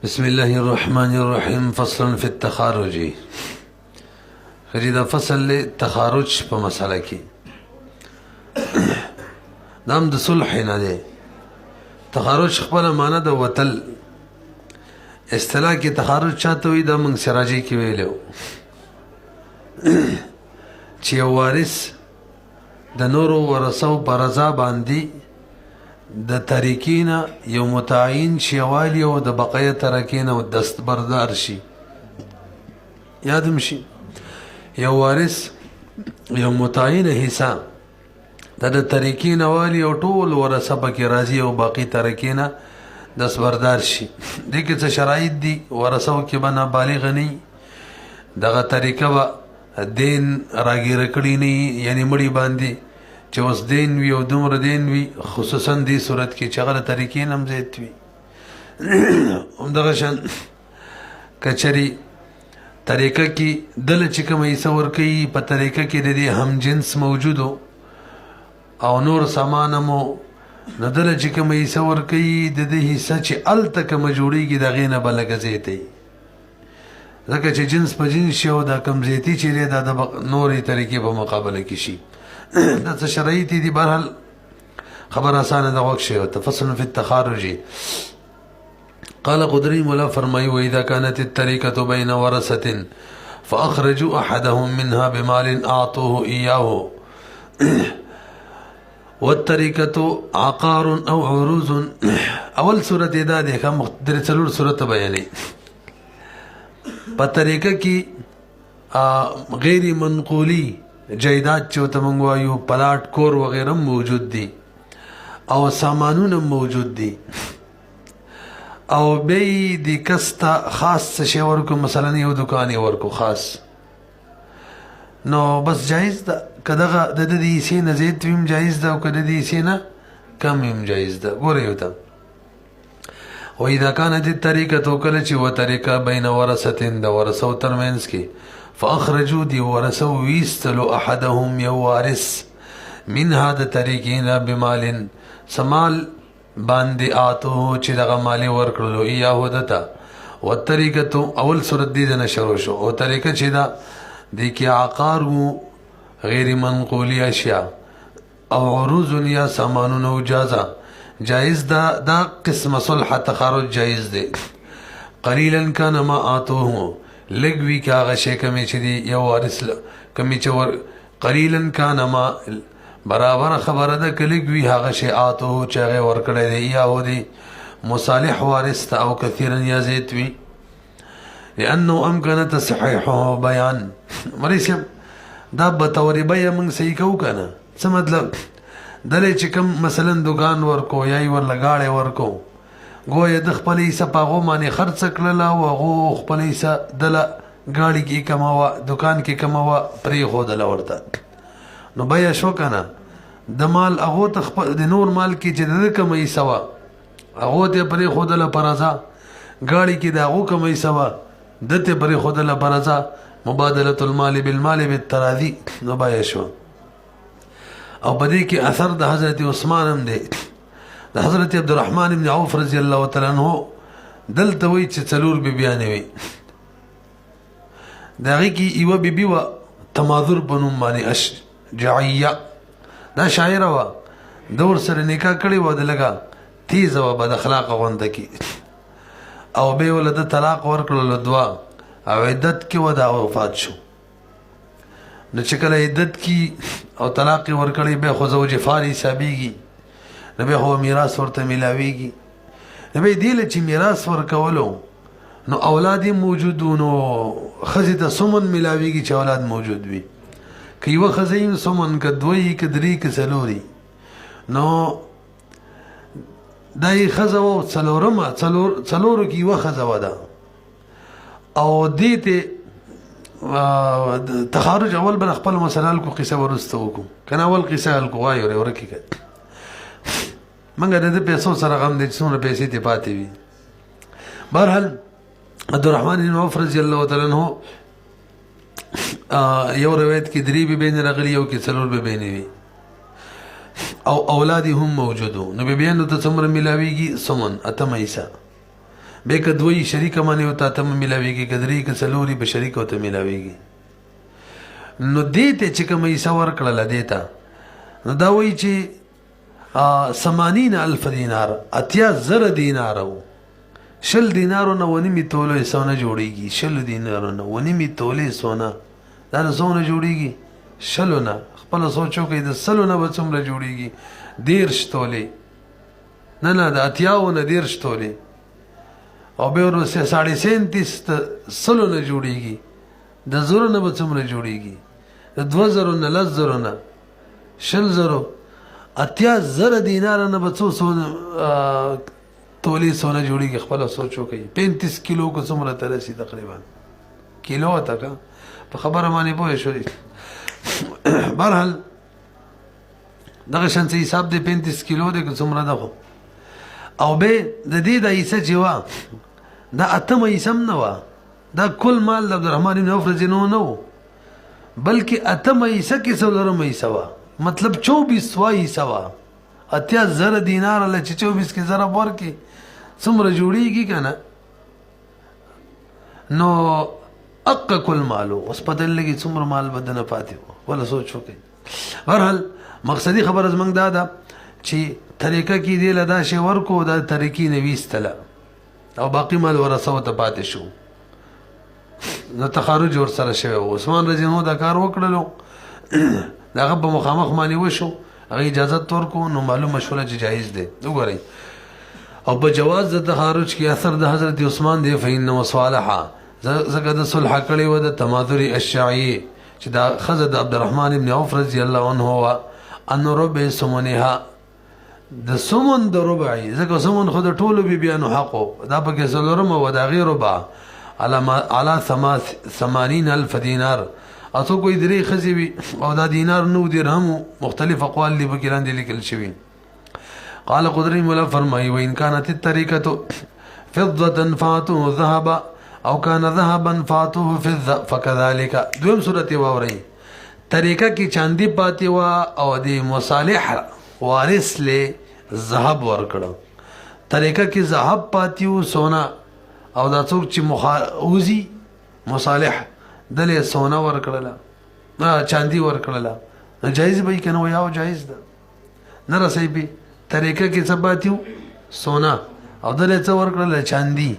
بسم الله الرحمن الرحيم. فصل في التخارج. خجي دا فصل لی تخارج په مسئله کی دام د صلح نه دی. تخارج خپل معنی د وتل اصطلاح کی تخارج چاته وي دا موږ سراجی کی ویلو چې وارث د نورو ورثو پر رضا باندې د تاریکین یو متعین شیوالی او د بقیه ترکین او دستبردار شي. یادم شي یو وارث یو متعین حصہ د تاریکین والی او ټول ورثه پکې راضي او باقی ترکین دستبردار شي. دغه څه شرایط دي ورثو کې بنا بالغ نه دغه طریقه و دین راګیر کړی نه یعنی مړی باندې چې اوس دین وی او دومره دین وی خصوصا دې صورت کې چې غلط طریقې نم زیات وي همدغه شان کچري طریقه کې دل چې کوم یې څور کوي په طریقه کې د دې هم جنس موجودو او نور سامانمو نو دل چې کوم یې څور کوي د دې حصہ چې ال تک مجوړیږي د غینه بلګه زیاتې ځکه چې جنس په جنس شو دا کم زیاتی چې دا د نورې طریقې په مقابله کې شي دا څه شرایط دي. بهرحال خبر آسانه ده وقت شي. تفصل في التخارج. قال قدري مولا فرمای واذا كانت الطريقه بين ورثه فاخرجوا احدهم منها بمال اعطوه اياه والطريقه عقار او عروض. اول سوره دا ده کوم درڅلور سوره بیانې په طریقه کې غیر منقولی جایداد چوته مونږ وایو پلاټ کور وغیرہ موجود دي او سامانونه موجود دي او به دي کستا خاص شی ورکو مثلا یو دکان ورکو خاص نو بس جایز ده کداغه د دې سي نه زیات ویم جایز ده او کده دې سي نه کم ویم جایز ده. ګوره یو ته واذا كانت الطريقه کله چې و طریقه بین ورثه د ورثو ترمنس کې فاخرجوا دي ورثوا ويستلوا احدهم يوارث من هذا طريقين بمال سمال باندې آتو چې دغه مالی ورکړلو یا ودتا والطريقه اول سورت دي نه شروع شو او طریقه چې دا د کی عقار غیر منقولی اشیاء او عروض یا سامانون اجازه جائز دا قسم صلح تخارج جائز دی. قلیلا کان ما آتوه لګوي کاغه شي کمی چې دی یو وارث کمی چې قلیلا کان ما برابر خبره ده کلګوي هغه شي آتوه چې هغه ورکړی دی یا هو دی مصالح وارث او کثیرا یا زیت وی لانه امکن تصحيحه بیان مریض دا به توري به موږ صحیح کو کنه څه مطلب دله چې کوم مثلا دکان ورکو یا ور لګاړې ورکو گویا د خپلې سپاغو باندې خرڅ کړل او هغه خپلې دله گاڑی کې کماوه دکان کې کماوه پرې خو دله ورته نو بیا شو کنه د مال هغه ته د نور مال کې چې د کمې سوا هغه ته پرې خو دله پرازا گاڑی کې د هغه کمې سوا دته پرې خو دله پرازا مبادله المال بالمال بالتراضي نو بیا شو. او بدی کې اثر د حضرت عثمان هم دی د حضرت عبدالرحمن بن عوف رضی الله تعالی عنہ دلته وی چې څلور بیبیانې وي دغه کې یو بیبي و تماذر بنو مانی اشجعیه دا شاعر و دور سره نکاح کړي و د لګه تیز و بد اخلاق غونډه کې او به ولده طلاق ورکړل دوا او عدت کې و دا وفات شو. نو چې کله عدت کی او طلاق ورکړي به خو زوج فاری حسابيږي نو به هو میراث ورته ملاويږي نو به دی چې میراث ورکولو نو اولاد موجودونو خزي ته سمن ملاويږي چې اولاد موجود وي که یو خزي سمن ک دوی ک درې ک سلوري نو دای خزو څلورو کی یو خزو ده او دیته تخارج اول بل خپل مسله کو قصه ورسته وکم کنه اول قصه ال کو وای ورکی کړه منګه د پیسو سره غم دي څونه پیسې ته پاتې وي. بهرحال عبدالرحمن بن عوف رضی الله تعالی عنہ یو روایت کې درې به بین رغلی یو کې څلور به بین وي او اولادي هم موجودو نو به بیان ته څومره ملاويږي سمن اتم ایسا به که دوی شریکه باندې او ته هم میلاویږي، که درې که څلور به شریک او ته میلاویږي. نو دې ته چې کومه حصه ورکړله دې ته، نو دا وایي چې 80,000 دینار 80,000 دینار و 100 دینارو نه 1.5 تولې سونه جوړیږي. 100 دینارو نه 1.5 تولې سونه دا نه سونه جوړیږي. 100 نه خپل سوچو کې د 100 نه به څومره جوړیږي؟ 13 تولې نه د 80 نه 13 تولې، او به ورسره 37.5 100 نه جوړیږي. د 0 نه به څومره جوړیږي؟ د 2000 نه 10,000 نه 20,000 80,000 دینار نه به څو تولې سونه جوړیږي. خپل سوچو کوي 35 کیلو کو څومره ترسي تقریبا کیلو تک په خبره باندې پوه شوې. بهرحال دغه شان څه حساب دی 35 کیلو دی که څومره ده. خو او به د دې د حصه چې وه دا 8مه حصه هم نه وه، دا کل مال د عبدالرحمن بن عوف رضی الله عنه نه و، بلکې 8مه حصه کې 14مه حصه وه، مطلب 24 حصه وه. 80,000 دینار له چې 24 کې ضرب ورکړي څومره جوړیږي که نه؟ نو اقا کل مالو اوس پته لګي څومره مال به دنه پاتې و. ولا سوچ وکړئ. بهرحال مقصدي خبره زموږ دا ده چې طریقه کې دی له دا شی ورکو، دا طریقې نه ویستله او باقي مال ورثه ته پاتې شو. نو تخارج ورسره شوی و. عثمان رضی الله دا کار وکړلو، د هغه په مخامخ باندې وشو، هغه اجازت ورکو، نو معلومه شوله چې جایز دی. وګورئ او په جواز د تخارج کې اثر د حضرت عثمان دی. فإنه صالحه ځکه د صلح کړی و د تماثر الشعیع چې دا ښځه د عبدالرحمن بن عوف رضی الله عنه وه ان ربع ثمنها د ثمن د ربع، ځکه ثمن خو د ټولو بیبیانو حق و، دا پکې 4مه و د هغې ربع علی 80,000 دینار. او څوک وایي 3 ښځې وي او دا دینار 9 درهم، مختلف اقوال دي پکې لاندې لیکل شوي. قال قدري مولا فرمایي وإن كانت الطريقة فضة فاتوه ذهب او كان ذهبا فاتوه فضة فكذلك. دویم صورت واورئ، طریقه کې چاندي پاتې وه او د مصالح وارث له ذهب ورکړه. طریقه کې ذهب پاتې و سونا، او دا څوک چې اوزي مصالح دلې سونا ورکړله چاندي ورکړله، جایز به یې که نه وي؟ او جایز ده نه رسوي به. طریقه کې څه پاتې و؟ سونا، او دلې څه ورکړله؟ چاندي.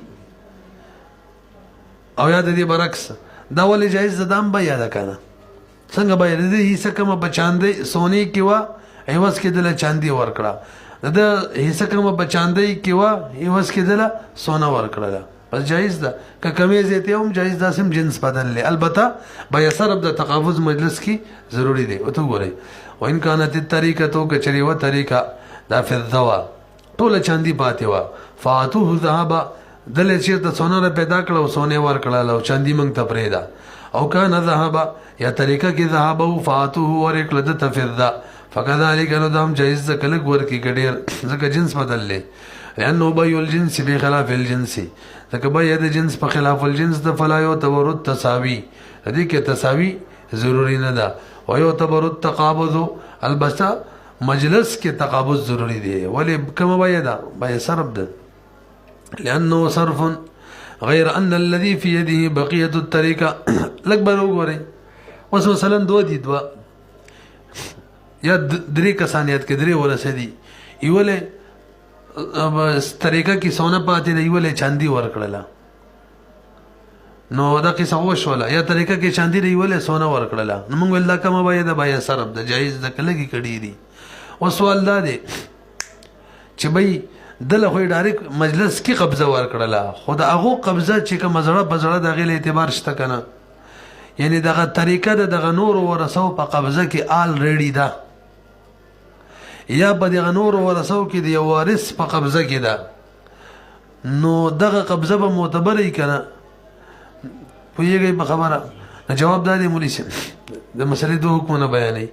او یا د دې برعکس دا ولې جایز ده؟ دا هم به یاده که نه څنګه به د دې حصه کومه په چاندۍ سونې کې وه، عوض کې دله چاندي ورکړه، د ده حصه کومه په چاندۍ کې وه، عوض کې دله سونه ورکړله، بس جایز ده. که کمې زیاتې هم جایز ده، سم جنس بدل دی. البته بیع صرف د تقابض مجلس کې ضروري دی. ورته وګورئ وإن كانت الطریقه که چرې وه طریقه دا فضه وه، ټوله چاندي پاتې وه، فاتوه ذهبه دلې چېرته سونه را پیدا کړه او سونې ورکړله او چاندي موږ ته پرېږده. او کان ذهبه یا طریقه کې ذهبه و فاتوه ورکړه ده ته فضه فکذلک. نو دا هم جایز ده که لږ ورکړي که ډېر، ځکه جنس بدل دی. لأنه بیع الجنس بخلاف الجنس، ځکه بیع د جنس په خلاف الجنس ده. فلا یعتبر التساوي، دې کې تساوي ضروري نه ده. ويعتبر التقابض، البته مجلس کې تقابض ضروري دی. ولې کومه بیع ده؟ بیع صرف ده. لأنه صرف غیر ان الذي في يده بقية الطريقه. لږ به وګورئ اوس مثلا 2 دي 2 یا 3 کسان یاد کې 3 ورسه دي، یولې طریقه کې سونه پاتې دی، یولې چاندي ورکړله، نو دا قصه وشوله. یا طریقه کې چاندي دی، یولې سونه ورکړله، نو موږ ویل دا کومه بیه ده؟ بیه صرف ده، جایز ده که لږې کړي دي. اوس سوال دا دی چې بی دله خو یې ډایرک مجلس کې قبضه ورکړله، خو د هغو قبضه چې کومه زړه په زړه د هغې له اعتبار شته که نه؟ یعنې دغه طریقه د دغه نورو ورثو په قبضه کې آلریډي ده، یا په دغه نورو ورثو کې د یو وارث په قبضه کې ده، نو دغه قبضه به معتبره وي که نه؟ پوهېږئ په خبره؟ جواب دا دی مولي صاحب د مسلې 2 حکمونه بیانوي.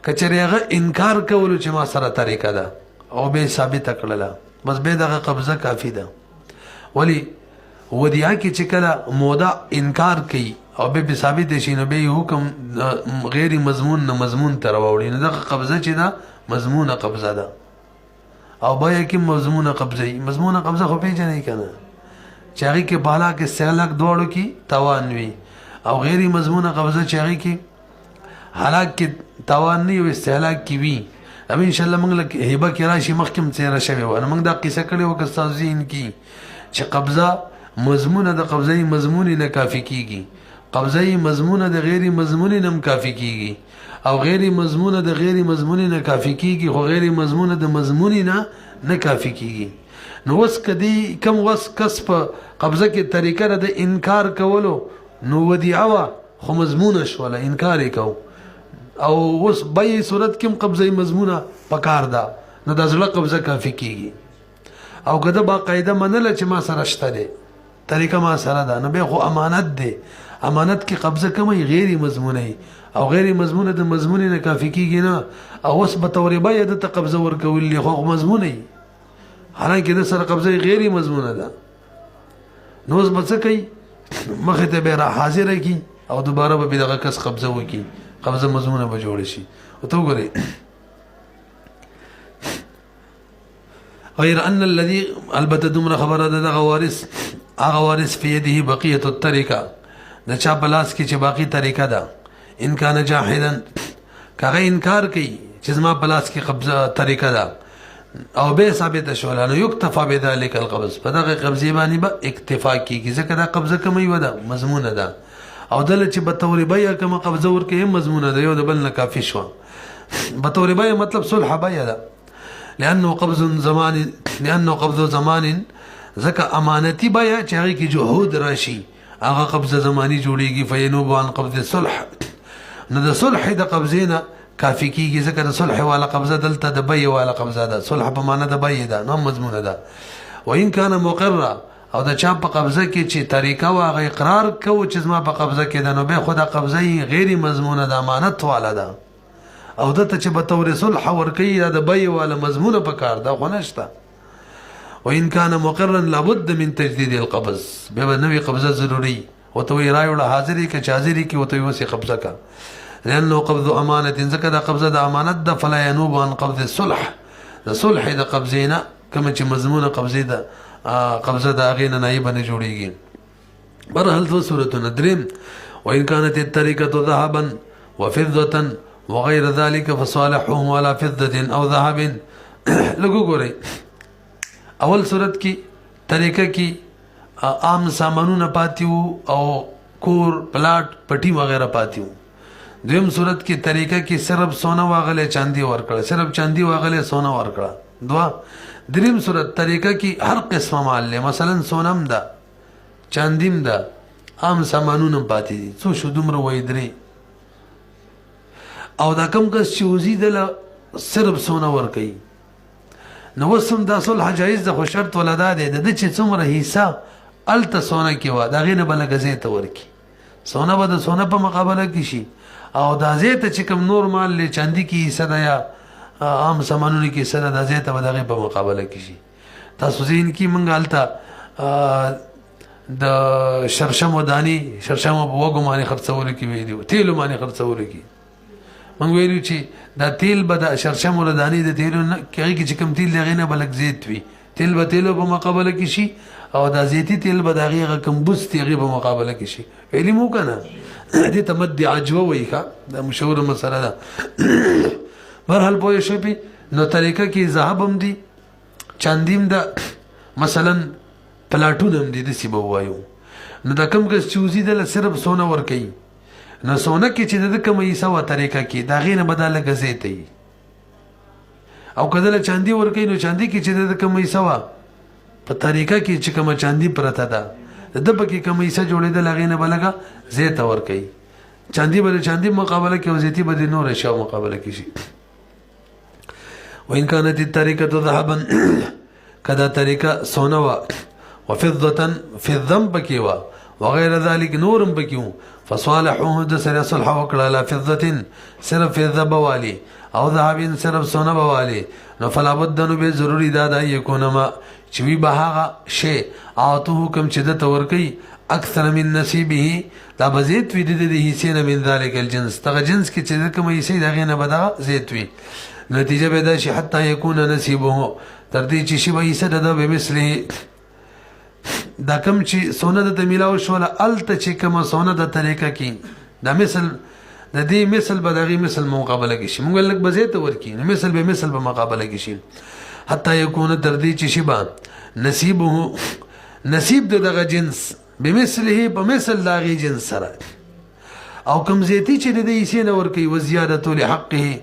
که چېرې هغه انکار کولو چې ما سره طریقه ده او به یې ثابته کړله، بس به دغه قبضه کافي ده. ولی ودیعه کې چې کله موده انکار کوي او به ثابت شي، نو به حکم غیر مضمون نه مضمون ته راوړي، نو دغه قبضه چې ده مضمونه قبضه ده. او بیه کې مضمونه قبضه، مضمونه قبضه خو پیژنئ که نه؟ چې هغې کې بالا کې استهلاک دواړو کې توان وي او غیر مضمونه قبضه چې هغې کې هلاک کې توان نه وي استهلاک کې وي. اب انشاءالله موږ له هبه کې راشي مخکې هم څېره شوې وه نو موږ دا قصه کړې وه که ستاسو ذهن کې چې قبضه مضمونه د قبضه مضمونې نه کافي کېږي قبضه مضمونه د غیر مضمونې نه هم کافي کېږي او غیر مضمونه د غیر مضمونې نه کافي کېږي خو غیر مضمونه د مضمونې نه کافي کېږي. نو اوس کدی کم وس کس په قبضه کې طریقه د انکار کولو نو ودیعه وه خو مضمونه شوله انکار یې کو او اوس بای صورت کې هم قبضه مضمونه پکار ده نو د زړه قبضه کافي کېږي او که د باقاعده منله چې ما سره شته دی طریقه ما سره ده نو بیا خو امانت دی امانت کې قبضه کمه غیر مضمونه او غیر مضمونه د مضمونې نه کافي کېږي نه او اوس به طور بای د ته قبضه ورکول خو مضمونه حالانکه د سره قبضه غیر مضمونه ده نو اوس به څه کوي مخې ته بیا را حاضره کي او دوباره به دغه کس قبضه وکړي قبضه مضمونه به جوړ شي. او ته وګورئ غیر ان الذي البته دومره خبره ده دغه وارث هغه وارث فی یده بقیه الطریقه د چا په لاس کې چې باقي طریقه ده ان کان جاحدا کغه انکار کوي چې زما په لاس کې قبضه طریقه ده او به ثابت شول نو یکتفا بذلک القبض په دغه قبضه باندې به اکتفا کیږي ځکه دا قبضه کومه و ده مضمونه ده او دل چې په تور بیا کومه قبضه ورکه مضمونه ده یو د بل نه کافی شو په تور بیا مطلب صلح بیا ده لانه قبض زمان ځکه امانتی بیا چې هغه کې جهود راشي هغه قبضه زمانی جوړیږي فینوب عن قبض الصلح نو د صلح د قبضینا کافی کیږي ځکه د صلح والا قبضه دلته د بی والا قبضه ده صلح په معنا د بی ده نو مضمونه ده وان کان مقر او د چا په قبضه کې چې طریقه واغه اقرار کو چې زما په قبضه کې ده نو به خدا قبضه غیر مضمونه ده امانت والا ده او دته چې به تور صلح ورکی د بی والا مضمونه په کار ده خو نشته. وان كان مقرا لابد من تجديد القبض به نوې قبضه ضروري او ته راي ولا حاضرې کې حاضرې کې او ته وسې قبضه کا لانه قبض امانه ذکر د قبضه د امانت د فلا ينوب عن قبض الصلح د صلح د قبضینا کما چې مضمونه قبضه د قبضه د اغینه نائب نه جوړیږي. برحال تو صورت ندرم وان كانت الطريقه ذهبا وفضه وغير ذلك فصالحهم على فضه او ذهب لګو ګورئ اول صورت کی طریقه کی عام سامانونه پاتیو او کور پلاٹ پټی وغیرہ پاتیو. دویم صورت کی طریقه کی صرف سونا واغله چاندی ورکړه صرف چاندی واغله سونا ورکړه دوا. دریم صورت طریقه کی هر قسمه مال له مثلا سونم ده چاندیم ده عام سامانونه پاتې دي څو شو دومره وای درې او دا کم کس چې وزیدله صرف سونا ورکړي نو وسم دا صلح جایز ده خو شرط ولدا ده د چې څومره حصہ الته سونه کې و دا غینه بل غزې ته ورکی سونه به د سونه په مقابله کې شي او دا زیته چې کوم نور مال له چاندي کې حصہ ده یا عام سامانونو کې حصہ ده دا زیته به دغه په مقابله کې شي. تاسو ځین کې مونږ الته د شرشم ودانی شرشم په وګو باندې خرڅول کې ویلو تیل باندې خرڅول کې مونږ ویلو چې دا تیل به د شرشم ودانی د تیل کې چې کوم تیل لغینه بلک زیت وي تیل به تیل په مقابله کې شي او دا زیتی تیل به دغه کم بوست یې په مقابله کې شي ویلی مو کنه دې تمدي عجوه وای کا دا مشهور مسله ده. برحال پوه شو پی نو طریقه کې ذهب هم دي چاندیم ده مثلا پلاټون هم دي د سی بوایو نو دا کم کس چوزي ده صرف سونه ور کوي نو سونه کې چې د کومه حصہ و طریقه کې دا غینه بدله غزيته او کله چاندي ور کوي نو چاندي کې چې د کومه حصہ و په طریقه کې چې کومه چاندي پرته ده د پکې کومه حصہ جوړېده لغینه بلګه زیته ور کوي چاندي بل چاندي مقابله کې او زيتي بل نور شی مقابله کې شي. وان كانت الطريقه ذهبا کدا طریقه سونه وا وفضه في الذنب کیوا وغير ذلك نورم بکیو فصالحوه د سره صلح وکړه لا فضه صرف الذب والی او ذهب صرف سونه والی نو فلا بد نو به ضروری دا یکونه ما چوي بهغه شی او ته حکم چې د تور کوي اکثر من نصیبه دا بزیت وی د حصے نه من ذلك الجنس تغه جنس کې چې کوم حصے دغه نه بدا زیت وی نتیجه به دا شي حتی یکون نصیبه تر دې چې شی به حصہ د به مثله دا کم چې سونه د میلاو شوله الته چې کومه سونه د طریقه کې دا مثل د دې مثل به دغه مثل مقابله کې شي موږ لږ بزیته ورکی نو مثل به مقابله کې شي حتی یکون تر دې چې شبا نصیب دغه جنس بمثله په مثل دغه جنس سره او کم زیتی چې د دې سینه ورکی و زیادت لحقه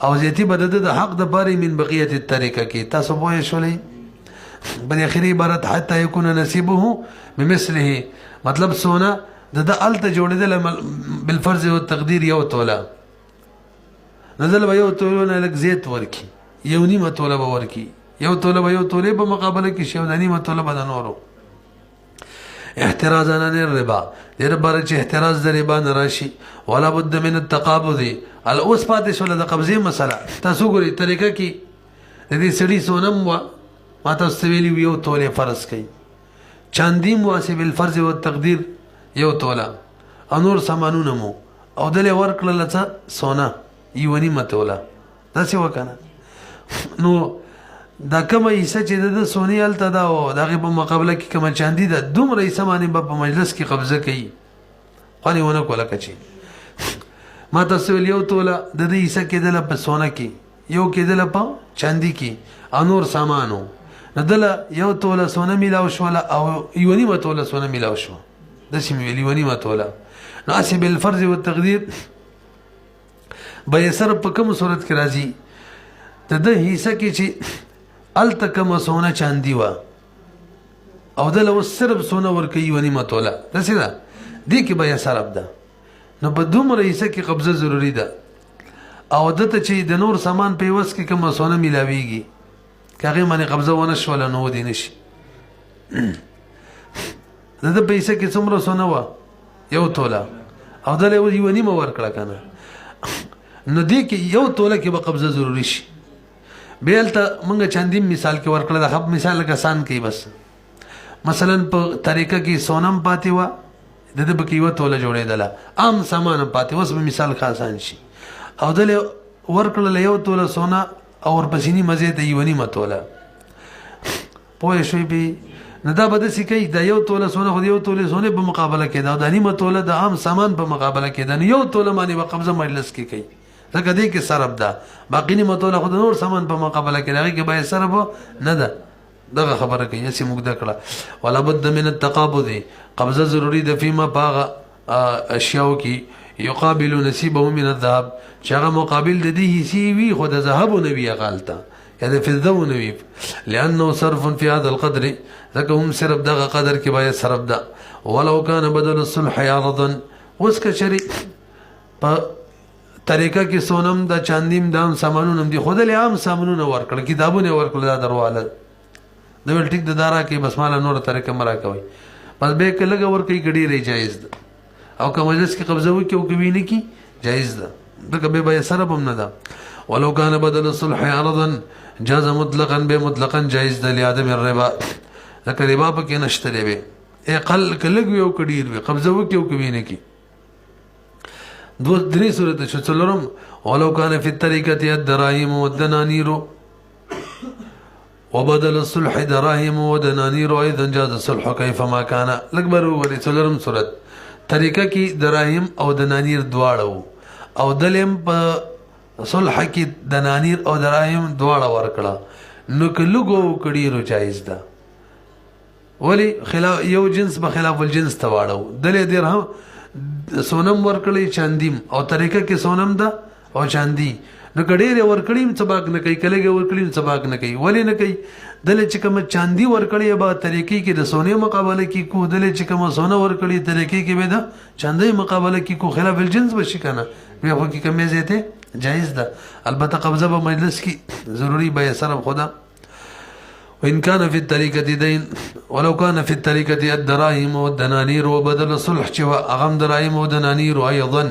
او زیتی بد د حق د باري من بقیه الطریقه کې تاسو پوه شولې بل اخري عبارت حتی یکون نصیبه بمثله مطلب سونه د الته جوړېدل بالفرض او تقدیر یو توله نزل به یو توله لک زیت ورکی یو نیمه توله به ورکی یو توله به یو توله په مقابله کې شو د نیمه توله به د نورو احتراز عن الربا دیر بار چې احتراز د ربا نه راشي ولا بد من التقابض الاوس پاتې شول د قبضه مسله تاسو ګوري طریقه کې د دې سړي سونم وا ما تاسو ویلی یو توله فرض کړي چاندیم واسه بالفرض او تقدیر یو توله انور سامانونه مو او دلې ورکړل څه سونا یونی متوله داسې وکنه نو دا کومه حصہ چې د سونی الته دا او دغه په مقابله کې کومه چاندي ده دومره حصہ باندې په مجلس کې قبضه کوي خاني ونه کوله کچي ما تاسو یو توله د دې حصہ کې دله په سونا کې یو کې دله په چاندي کې انور سامانو ندله یو توله سونا میلاو شو او یونی متوله سونا میلاو شو داسې مې ویلي ونیمه توله نو هسې بالفرض والتقدیر به یې سره په کوم صورت کې راځي د ده حصه کې چې هلته کومه سونه چاندي وه او دله اوس صرف سونه ورکوي ونیمه توله داسې ده دې کې به یې صرف ده نو په دومره حصه کې قبضه ضروري ده او دته چې د نور سامان په عوض کې کومه سونه میلاویږي که هغې باندې قبضه ونه شوله نو ودې نه شي د پیسې کې څومره سونه وه یو توله او دله یو نیمه ورکړه که نه نو دې کې یو توله کې به قبضه ضروري شي بیا هلته مونږ چندین مثال کې ورکړه د خب مثال لکه آسان کوي بس مثلا په طریقه کې سونم پاتې وه د ده پکې یوه توله جوړېدله عام سامان هم پاتې اوس به مثال ښه آسان شي او دله ورکړله یو توله سونه او ورپسې نیمه ځای ته یوه نیمه توله پوه شوي پې نو دا به داسې کوي دا یو توله سونه خو د یو تولې سونې په مقابله کې ده او دا نیمه توله د عام سامان په مقابله کې ده نو یو توله باندې به قبضه مجلس کې کوي ځکه دې کې صرف ده باقي نیمه توله خو د نور سامان په مقابله کې ده هغې کې باید صرف نه ده دغه خبره کوي هسې موږ ده کړه ولا بد من التقابض قبضه ضروري ده فيما په هغه اشیاو کې یقابل نصیبه من الذهب چې هغه مقابل د دې حصې وي خو د ذهبو نه وي هغه هلته یا د فضه و نه وي لأنه صرف في هذا القدر ځکه هم صرف دغه قدر کې باید صرف ده ولو كان بدل الصلح عرضا اوس که چېرې په طریقه کې سونم د چاندیم د عام سامانونه هم دي خو دلې عام سامانونه ورکړه کتابونه یې ورکړل دا درواله د ویل ټیک د دا راکوي بس ماله نوره طریقه مه راکوئ بس بیا که لږه ورکوي که ډېرې جایز ده او که مجلس کې قبضه وکړي او که وي نه کړي جایز ده ځکه بیا به یې سره هم نه ده ولو كان بدل الصلح عرضا جاز مطلقا به مطلقا جایز ده لعدم الربا ځکه ربا پکې نشته دی بیا اقل که لږ وي او که ډېر وي قبضه وکړي او که وي نه کړي درې صورت شو څلورم ولو كان في الطريقة الدراهم والدنانير وبدل الصلح دراهم ودنانير ايضا جاز الصلح كيفما كان لکبر وری څلورم صورت طریقه کې دراهم او دنانیر دواړه او دلم په صلح کې دنانیر او دراهم دواړه ورکړه نو که لږو کډیرو جایز ده ولی خلاف یو جنس به خلاف الجنس ته واړو دلې درهم سونم ورکړی چاندیم او طریقه کې سونم ده او چاندی نو کډېرې ورکړي هم څه باک نه کوي کلهګې ورکړي هم څه باک نه کوي ولې نه کوي دلې چې کومه چاندي ورکړې به طریقې کې د سونې مقابله کې کو دلې چې کومه سونه ورکړي طریقې کې به د چاندۍ مقابله کې کو خلاف الجنس به شي که نه بیا خو کې کمې زیاتې جایز ده البته قبضه به مجلس کې ضروري به صرف خدا وإن كان في الطريقة دين ولو كان في الطريقة الدراهم والدنانير وبدل الصلح شوا أغم دراهم ودنانير أيضا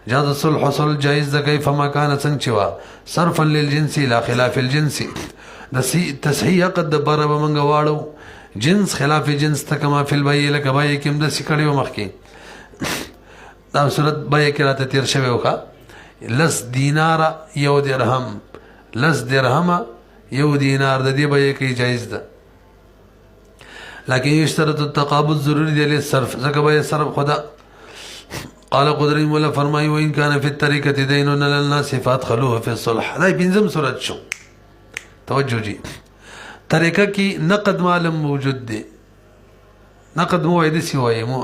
جاز الصلح صلح جائز ده كيفما كان سنشوا صرفا للجنس لا خلاف الجنس تصحيح قد دبر بمنغ واړو جنس خلاف جنس تکما فی البیع لک بای کیم د سکړی مخکی دا صورت بای کې راته تیر شوی وکا لس دینار یو درهم لس درهم یو دینار د دې بای کې جایز ده لكن يشترط التقابض ضروري دی للصرف ځکه به صرف خدا قال قدري مولا فرمایي وإن كان في الطريقة دين للناس فادخلوه في الصلح. دا پنځم صورت شو. توجه جی طریقه کی نقد معلوم موجود دی. نقد مو وای دسی وای مو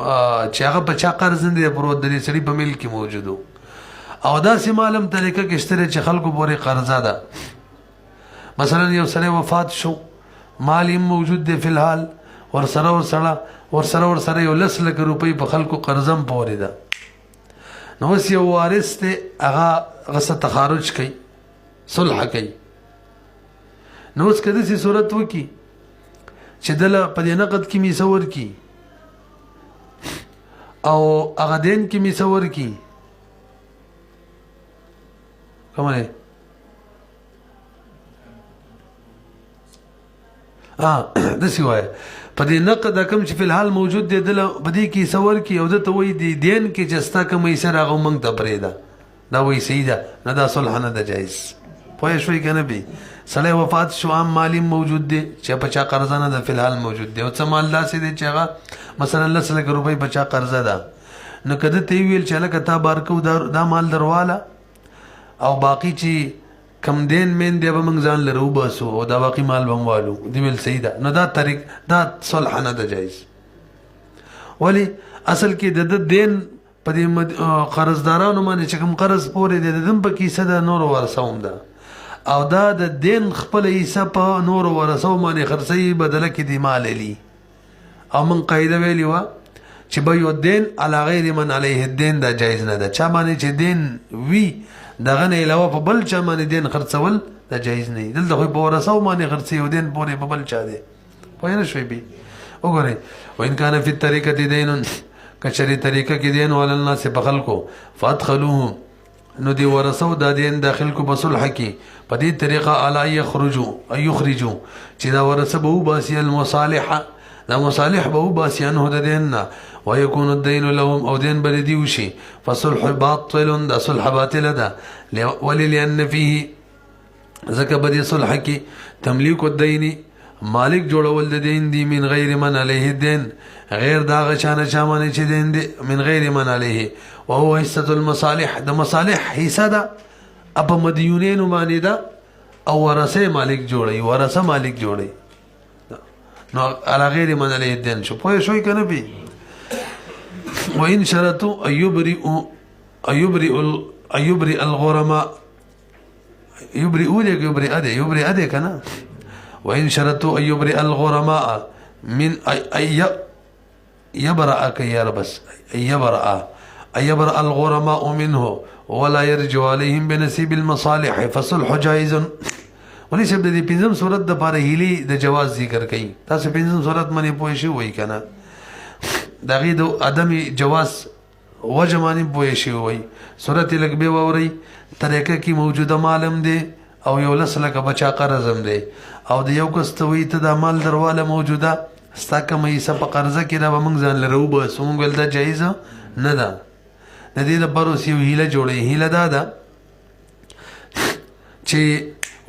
چې هغه په چا قرض نه دی پروت دی سړي په ملک کې موجودو او دا سي معلوم طریقه کې شته چې خلکو پورې قرضا ده. مثلا یو سړی وفات شو مال موجود دی فی الحال ورسره یو 10 لک روپۍ په خلکو قرضم پورې ده. نو اوس یو وارث ته هغه غصه تخارج کوي صلح کوي. نو اوس کده سي صورت وکي چې دله په دې نقد کې میسور کی او هغه دین کې میسور کی کومه د سی وای په دې نقد کوم چې په الحال موجود دی دله په دې کې سور کی او د ته وای دی دین کې جستا کوم یې سره هغه مونږ ته پرېدا دا وای سیده نه دا صلح نه ده جایز. پوه شوي کنه به سړی وفات شو عام مالی موجود دی چې په چا قرضه نه ده فی الحال موجود دی او څه مال داسې دی چې هغه مثلا 10 لک روپۍ په چا قرضه ده. نو کده ته ویل چې لکه تا بارکو دا مال درواله او باقی چې کم دین مین دی به موږ ځان لره وباسو او دا باقي مال به موالو دی ویل صحیح ده. نو دا طریق دا صلح نه ده جایز. ولی اصل کې د دین په دې قرضدارانو باندې چې کوم قرض پورې دی د دم په کیسه ده نور ورسوم ده او دا د دین خپل حصہ په نور ورسو باندې خرڅي بدله کې دی مال لی او من قاعده ویلی و چې به یو دین علی غیر من علیه الدین دا جایز نه ده. چا باندې چې دین وی دغه نه علاوه په بل چا باندې دین خرڅول دا جایز نه. دلته خو په ورسو باندې خرڅي او دین پورې په بل چا دی. پوه نه شوي بي وګورئ وان کان فی الطریقه دین کچری طریقه کې دین ول الناس په خلکو فادخلوه نو دی ورسو دا دین داخل کو بصلح کی په دې طریقه اعلی یخرجو چې دا ورسه به باسی المصالح دا مصالح به باسی انه د دیننا ويكون الدين لهم او دین بل دی وشي فصلح باطل دا صلح باطل ده وللان فيه ذکر بدی صلح کی تملیک الدین مالک جوړول د دین دی من غیر من علیه الدین غیر دا غشانه چامانه چې دین دی من غیر من علیه وهو حصه المصالح د مصالح حصہ ده اپ مدیونین باندې ده او ورثه مالک جوړي ورثه مالک جوړي نو علی غیر من علیه الدین شو پوه شوي کنه بي وان شرطوا ايبرئ الغرماء يبرئ ده کنه وإن شرطوا أن يبرئ الغرماء من يبرأك يا ربس يبرأ الغرماء منه ولا يرجو عليهم بنسيب المصالح فصلح جائز. وليس بدي پنځم صورت د پاره هلي د جواز ذکر کړي. تاسو پنځم صورت باندې پوه شئ وای کنه دغه د عدم جواز وجه باندې پوه شئ وای. صورت لګبه ووري طریقه کې موجوده معلوم دي او یو لسلکه بچا قرضم دی او د یو کس ته وی ته د مال درواله موجوده ستا کومه حصه په قرضه کې دا به موږ ځان لره وباسو موږ ویل دا جایز نه ده. د دې لپاره اوس یو هیله جوړوي. هیله دا ده چې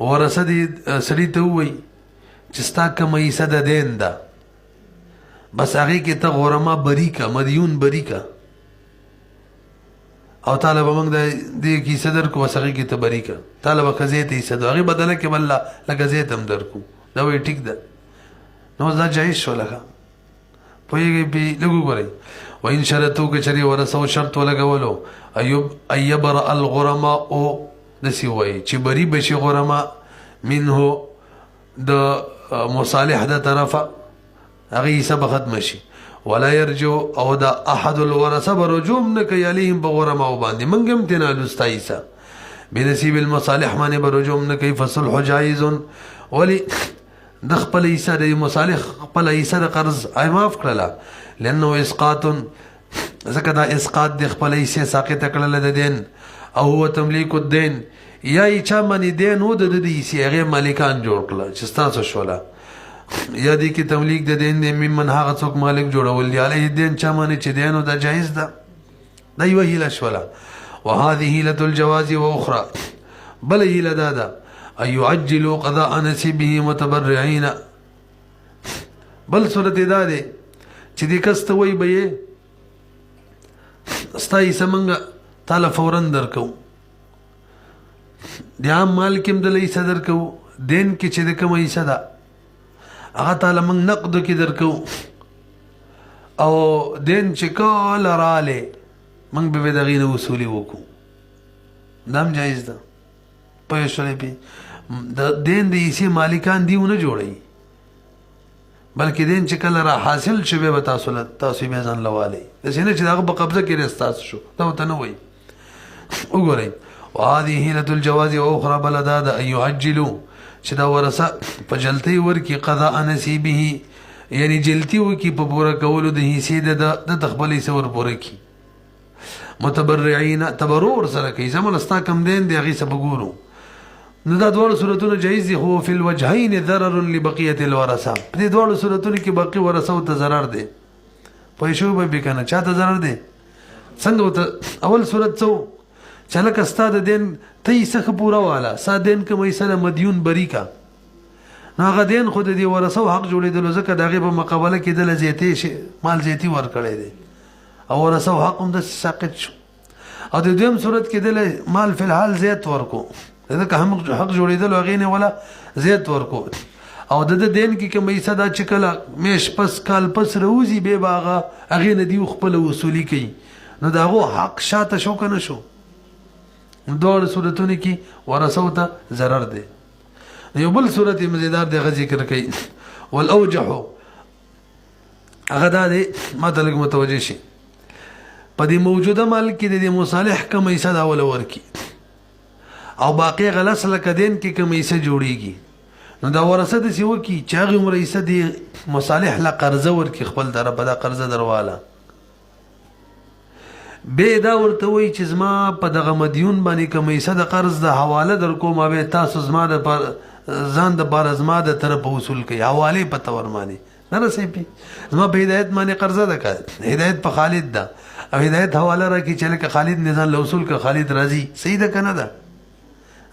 ورثه دې سړي ته ووایي چې ستا کومه حصه د دین ده بس هغې کې ته غرما بري که مدیون بري که او طالب موږ د دې کیسه درکو بس هغې کې ته بري که طالب ښځې ته حصه ده هغې بدله کې بل لکه ځې ته هم درکو دا وایي ټیک ده نو دا جایز شو لکه پوهېږئ پې لږ وګورئ. وان شرطو که چرې ورثو شرط ولګولو ان یبرأ الغرماء داسې وایي چې بري بشي غرما منه د مصالح د طرفه هغې حصه به ختمه شي ولا يرجو او دا احد الورثه برجوم نه کوي عليهم بغرماء باندې منګ هم تینا لستایسا بنصیب المصالح باندې برجوم نه کوي فصلح جائز. ولی د خپل حصه د مصالح خپل حصه د قرض ای معاف کړله لانه اسقاط ځکه دا اسقاط د خپل حصه ساقط کړل د دین او هو تملیک الدین یا چا باندې دین و د دې حصه هغه مالکان جوړ کړل چې تاسو شوله یا دی کی تملیک د دین دی ممن هغه څوک مالک جوړول دی علیه الدین چا باندې چې دین او دا جایز ده دا یو هیله شوله. وهذه هیله الجواز واخرى بل هیله دا ده ان يعجلوا قضاء نصيبه متبرعين بل صورت دا دی چې دې کس ته وایي به یې ستا حصه موږ تاله فورا درکو د عام مال کې هم دله حصه درکو دین کې چې د کومه حصه ده هغه تاله موږ نقدو کې درکو او دین چې کله رالی موږ به د هغې نه وصولي وکړو دا هم جایز ده پوه شولې پې د دین د حصې مالکان دي ونه جوړوي بلکې دین چې کله را حاصل شو بیا به تاسو بیا ځان له والئ داسې نه چې د هغه په قبضه کې ستاسو شو دا ورته نه وایي وګورئ وهذه حیلة الجواز واخرى بل دا ده ان يعجلوا چې دا ورثه په جلتۍ ورکړي قضاء نصیبه یعنی جلتي وکړي په پوره کولو د حصې د خپل حصه ور پوره کړي متبرعین تبرع ورسره کوي زموږ ستا کم دین دی هغې څه به ګورو نو دا دواړو صورتونه جایز دي خو فی الوجهین ضرر لبقیة الورثه په دې دواړو صورتونو کې باقي ورثو ته ضرر دی پوه شوي به بې که نه چا ته ضرر دی څنګه ورته اول صورت څه چې لکه ستا د دین ته یې څه ښه پوره واله ستا دین کوم حصه د مدیون بري کا نو هغه دین خو د دې ورثو حق جوړېدلو ځکه د هغې په مقابله کې دله زیاتې مال زیاتي ورکړی دی او ورثو حق هم داسې ساقط شو او د دویم صورت کې دله مال فی الحال زیات ورکو ځکه هم حق جوړېدلو هغې نه ولا زیات ورکو او د دین کې کوم حصه دا چې کله میش پس کال پس راوځي بیا به هغې نه دي خپله وصولي کوي نو د هغو حق شاته شو که نه شو دواړو صورتونو کې ورثو ته ضرر دی یو بل صورت مزیدار دی هغه ذکر کوي والاوجح هغه دا دی ما ته لږ متوجه شي په دې موجوده مال کې د دې مصالح کوم حصه دا اوله ورکړي او باقي غلس لکه دین کې کوم حصه جوړیږي نو دا ورثه داسې وکړي چې هغې عمره حصه دې مصالح له قرضه ورکړي خپل طرفه دا قرضه درواله بیا دا ورته وایي چې زما په دغه مدیون باندې کوم حصه د قرض د حواله در کوم بیا تاسو زما د ځان دپاره زما د طرفه وصول کوي حوالې په طور باندې نه رسوي پې زما په هدایت باندې قرضه ده که هدایت په خالد ده او هدایت حواله راکړي چې لکه خالد نه ځان له وصول که خالد راځي صحیح ده که نه ده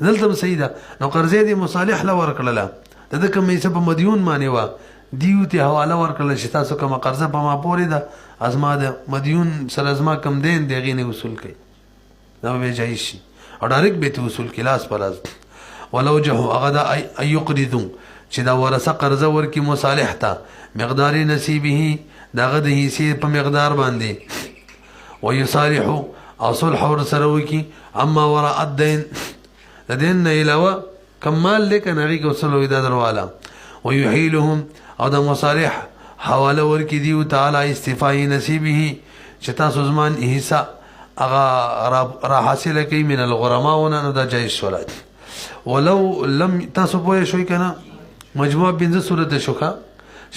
دلته هم صحیح ده نو قرضې دې مصالح له ورکړله د ده کوم حصه په مدیون باندې وه دیو ته حواله ورکړله چې تاسو کومه قرضه په ما پورې ده زما د مدیون سره زما کم دین د هغې نه وصول کوي دا به جایز شي او ډایرکټ به یې وصول کړي لاس په لاس ولوجه هغه دا ان یقرضو چې دا ورثه قرضه ورکړي مصالح ته مقدار نصیبه د هغه د حصې په مقدار باندې ویصالحو او صلح ورسره وکړي اما وراء الدین د دین نه علاوه کم مال دی که نه هغې کې وصل وي دا درواله ویحیلهم او د مصالح حواله ورکړي دیو تعالی استفای نصیبه چې تاسو زمان حصه هغه را حاصله کوي من الغرماونه نو دا جایز شولی ولو لم تاسو پوه شوئ که نه مجموعه پنځه صورت شو که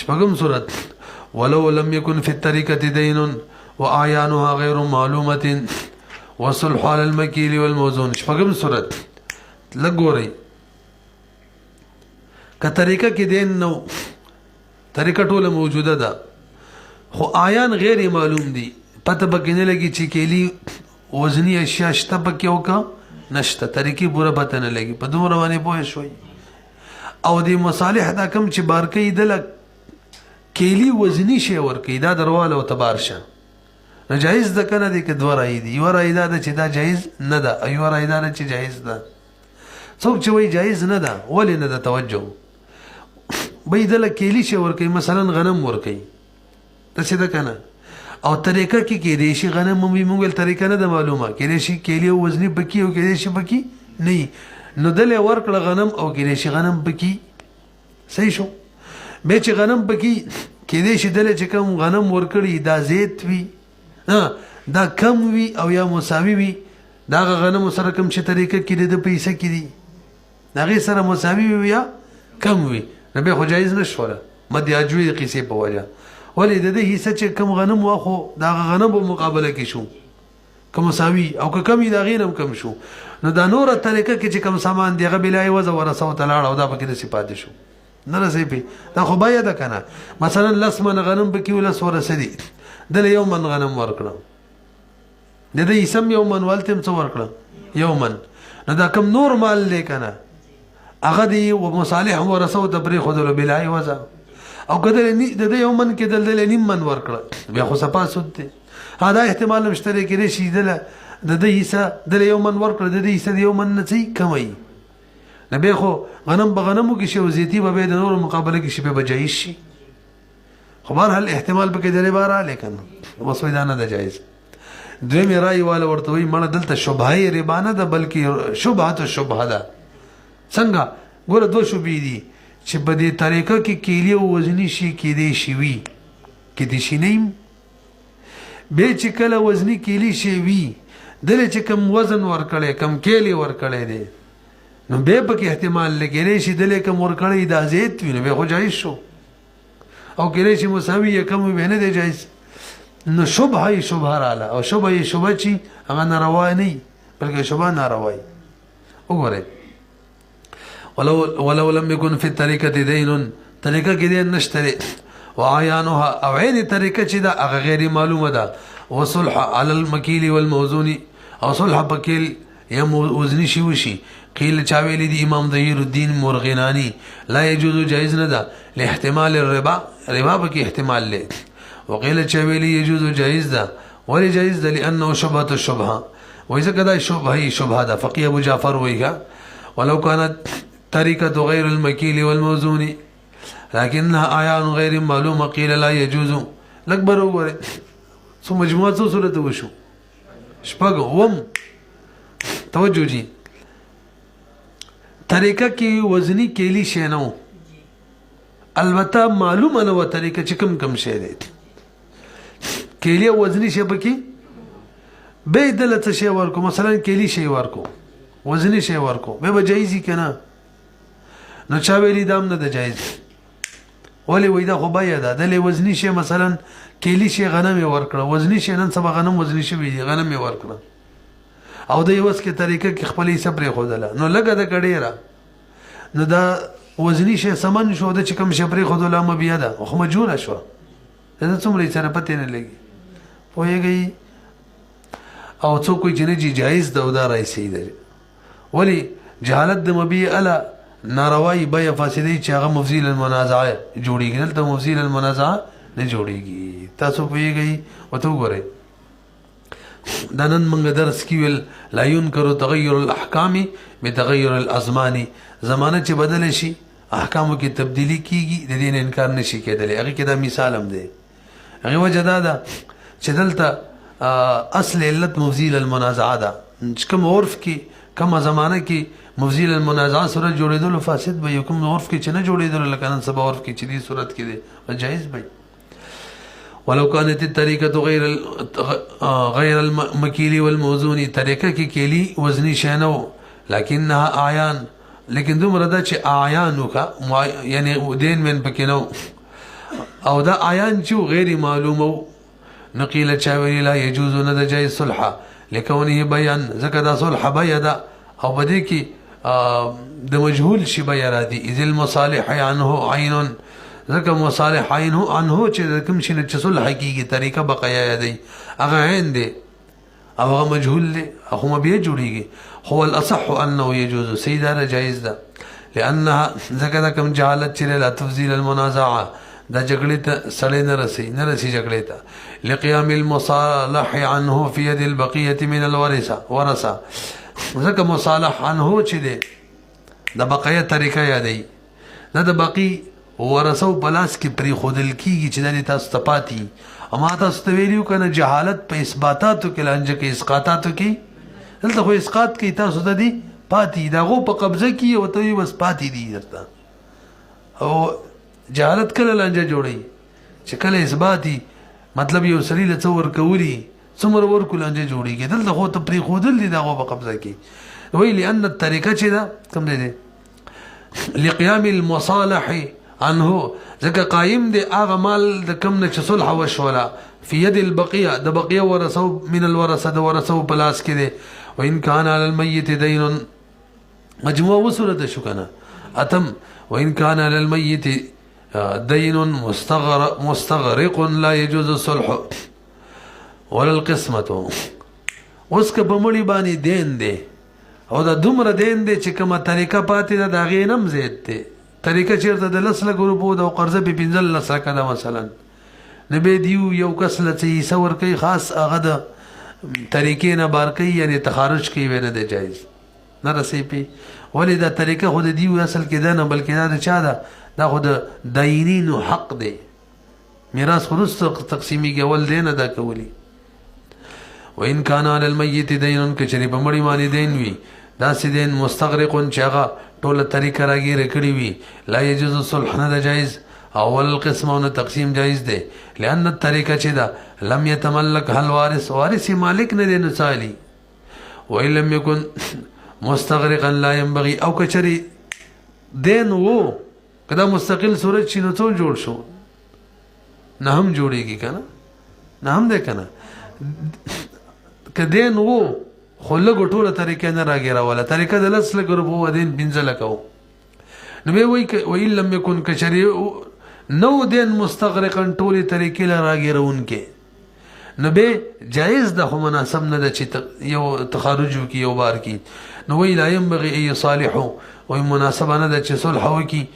شپږم صورت ولو لم یکن فی الطریقة دین واعیانها غیر معلومة وصلح علی المکیل والموزون شپږم صورت لږ ګورئ که طریقه کې دین نو طریقه ټوله موجوده ده خو آیان غیر معلوم دي پته پکې نه لګي چې کیلی وزنی اشیاء شته پکې او که نشته طریقې پوره پته نه لګي په دومره باندې پوه شوي او د مصالح دا کم چې بار کوي دله کیلی وزنی شی ورکوي دا درواله او تبار شه نو جایز ده که نه دی که دوه رایې دي یوه رایې دا ده چې دا جایز نه ده او یوه رایې دا ده چې جایز ده څوک چې وایي جایز نه ده ولې نه ده توجه بی دله کیلی شی ورکوي مثلا غنم ورکوي داسې ده که نه او طریقه کې کیدای شي غنم هم وي موږ ویل طریقه نه ده معلومه کیدای شي کیلي او وزني پکې او کیدای شي پکې نه وي نو دله ورکړه غنم او کیدای شي غنم پکې صحیح شو بیا چې غنم پکې کیدای شي دله چې کوم غنم ورکړي دا زیات وي دا کم وي او یا مساوي وي دا غنم سره کوم چې طریقه کې د پیسې کې دي د هغې سره مساوي وي یا کم وي نو بیا خو جایز نه شوله مدیاجوي د قیسې په وجه ولې د دې حصه چې کم غنم واخو د هغه غنم په مقابله کې شو که مساوي او که کم وي د هغې نه هم کم شو نو دا نوره طریقه کې چې کم سامان دی هغه بلا عوضه ورثو ته لاړ او دا پکې داسې پاتې شو نه رسوي پې دا خو باید ده که نه مثلا 10 من غنم پکې و 10 ورثه دي دله 1 من غنم ورکړه د دې حصه هم 1 من والته هم څه ورکړه 1 من نو دا کم نور مال دی که نه هغه دی و مصالح ورثو ته پرېښودلو بلا عوضه او کدل نی د یو من کې دل نیم من ورکړه بیا خو صفا سود دی دا احتمال مشتري کې شي د حصہ د یو من ورکړه د حصہ د یو من نه څه کمای نه به خو غنم بغنمو کې شی وزيتي به د نور مقابله کې شی به جایز شي خو بهرحال احتمال به کې درې بار لیکن وسوي دا نه د جایز دوی مې راي والا ورته وي مړه دلته شبهه ربا نه ده بلکې شبهه شبهه ده څنګه ګوره دوه شبهې دي چې په دې طریقه کې کیلی او وزنی شي کېدی شي وي کېدی شي نه به چې کله وزنی کیلی شي وي دله چې کم وزن ورکړي کم کیلی ورکړي دي نو به په کې احتمال لګیږي چې دله کم ورکړي دا زیات وي نو به خو جایز شو او کله چې مساوي کم وي نه دی جایز نو شبهه رااله او شبهه چې هغه ناروا نه بلکې شبهه ناروا وګوره ولو لم يكن في الطريقه دين طریقه کې دین نشته وعيانها او عین طریقه چې دا هغه غیر معلومه ده وصلح على المكيل والموزون او صلح بکیل یا وزنی شي وشي قیل چاویلی دی امام ظهیر الدین مرغنانی لا يجوز جائز نه ده لاحتمال الربا به کې احتمال له وقيل چاویلی يجوز جائز ده ولی جائز ده لانه شبهه الشبهه واذا كذا شبهه ده فقيه ابو جعفر ويها ولو كانت طريقه غير المكيل والموزون لكنها اعيان غير معلومه قيل لا يجوز لكبر وګوره سو مجموعه څو صورت وشو شپږم توجه جی طریقه کې وزنی کېلی شي نه البته معلومه نه و طریقه چې کم شي دی کېلی وزنی شي پکې به دلته شي ورکو مثلا کېلی شي ورکو وزنی شي ورکو به جایزي کنه نو چا ویلی دام نه د جایز ولی وېدا خو بیا ده د وزنی شي مثلا کېلی شي غنم ورکړه وزنی شي نن سبا غنم وزنی شي وی غنم ورکړه او د یوس کې طریقه کې خپلې صبر خودله نو لګه د کډیرا نو دا وزنی شي سمن شو د چکم شپري خودله م بیا ده خو مجبور شو دا څومره سره پته نه لګي پوهیږي او څوک چې نه جایز ده دا راځي دی ولی جهالت د مبي الا ناروای بیا فاسدی چې هغه مفصل المنازعه جوړیږي دلته مفصل المنازعه نه جوړیږي تاسو پوهیږئ وته وګورئ دا نن موږ درس کې ویل لا ينكر تغير الاحکام بتغير الازمان زمانه چې بدل شي احکامو کې تبدیلی کیږي د دې انکار نشي کېدلی هغه کې دا مثال هم دی هغه وجه دا چې دلته اصل علت مفصل المنازعه ده کوم عرف کې کوم زمانه کې مفصل المنازعه صورت جوړېدل فاسد به کوم عرف کې چې نه جوړېدل لکه نن سبا عرف کې چې دې صورت کې دی جائز به ولو كانت الطريقه غير المكيل والموزون طریقه کې کېلی وزنی شنو لكنها اعيان لیکن دومره دا چې اعيان وکا یعنی دین من پکې نو او دا اعيان چې غیر معلومه نقيل چاوي لا يجوز نه جائز صلح لكونه بيان ذکر دا صلح بيدا او بده کې د مجهول شی بیا را دي اذ المصالح عنه عين ذکر مصالح عنه چې کوم شي چې صلح حقيقي طریقه بقایا دی هغه عین دی او هغه مجهول دی هغه بیا جوړیږي هو الاصح انه يجوز سيدا جائز ده لانها ذکر کوم جهالت چې لا تفضيل المنازعه دا جګړې ته سړی نه رسي جګړې ته لقيام المصالح عنه في يد البقيه من الورثه ذکر مصالح عنه چې دی د بقایا طریقه یادي دا د باقی ورثو بلاس کې پری خودل کیږي چې د تاسو ته پاتې اما تاسو ته ویلو کنه جهالت په اثباتاتو کې لانجه کې اسقاطاتو کې دلته خو اسقاط کې تاسو ته دي پاتې دغه په قبضه کې او ته بس پاتې دي درته او جهالت کله لانجه جوړي چې کله اثباتي مطلب یو سړي له څور کوي څومره ورکو لانجه جوړيږي دلته خو ته پری خودل دي دغه په قبضه کې وی لأن الطريقه چې دا کوم دي لقيام المصالح عنه ځکه قائم دی هغه مال د کم نه چې صلح وشولا في يد البقيه د بقيه ورثو من الورثه د ورثو پلاس کې دی وان كان على الميت دين مجموعه وسوره شو کنه اتم وان كان على الميت دين مستغرق لا يجوز الصلح ولا القسمه وسکه بمړي باندې دین دی او دا دومره دین دی چې کومه طریقه پاتې ده دا غینم زیات دی طریقه چیرته د 10 لکه روپو د قرضه په 15 لکه ده مثلا نه به دیو یو کس له څه ور کوي خاص هغه د طریقې نه بار کوي یعنی تخارج کوي ونه د جایز نه رسې پی ولې دا طریقه خود دیو اصل کې ده نه بلکې دا د چا ده دا خود داینینو حق دی میراث خلص تقسیمی کې ول دی نه دا کولی وان کان علی المیت دین کچری په مړی باندې دین وی دا سیدین مستغرقون چاغه ټوله طریقه راګیره کړی وی لا یجوز صلح نه جایز اول قسمونه تقسیم جایز دی لئن الطریقه چې دا لم يتملك هل وارث مالک نه دی نصالی و ان لم يكن مستغرقا لا ينبغي او کچری دین وو کدا مستقل صورت شنو ټول جوړ شو نه هم جوړیږي کنه نه هم ده کنه کدین وو خلګ ټوله طریقې نه راګیره ولا طریقه د لسل ګربو ودین بنځل کو نو به وای لم يكن کشری نو دین مستغرقا ټوله طریقې لا راګیرون کې نو به جایز ده خو مناسب نه ده چې یو تخارج کی یو بار کی نو وی لا ينبغي اي صالح او مناسب نه ده چې صلح وکي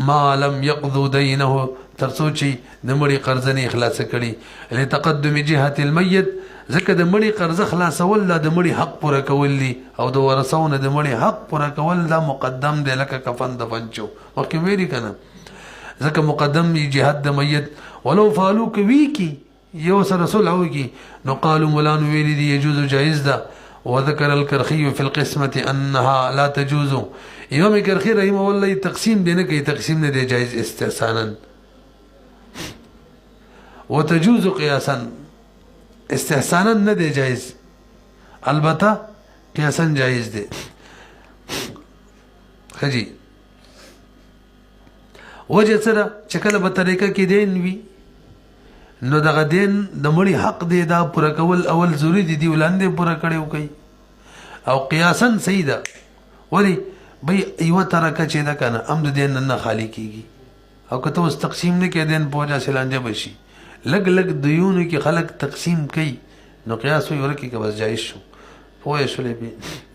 ما لم يقضوا دينه ترسوچی د مړي قرض نه اخلاص کړي لتقدم جهه الميت ځکه د مړي قرض خلاصول د مړي حق پوره کول دي او د ورثونه د مړي حق پوره کول دا مقدم دی لکه کفن د فنچو وکه ویری کنه ځکه مقدم جهاد د میت ولو فعلوا کوي کی یو سره صلح وکي نو قالوا مولان ویلی دی يجوز جائز ده وذكر الكرخي في القسمه انها لا تجوز امام کرخی رحمه الله تقسیم دینه کوي تقسیم نه دی جائز استحسانا وتجوز قياسا استحسانا نه دی جائز البته قياسا جائز دی خجی وجه سره چې کله په طریقه کې دین وي نو دغه دین د مړي حق دی دا پوره کول اول ضروری دي ولاندې پوره کړو کوي او قياسا صحیح ده ولی بای ایوه ترکه چې دا کنه امر دین نه خالی کیږي او کته اوس تقسیم نه کې دین پوجا سلانجه بشي لګ لګ دیونو کې خلق تقسیم کوي نو قیاس وي ورکی که بس جایز شو پوه شولې به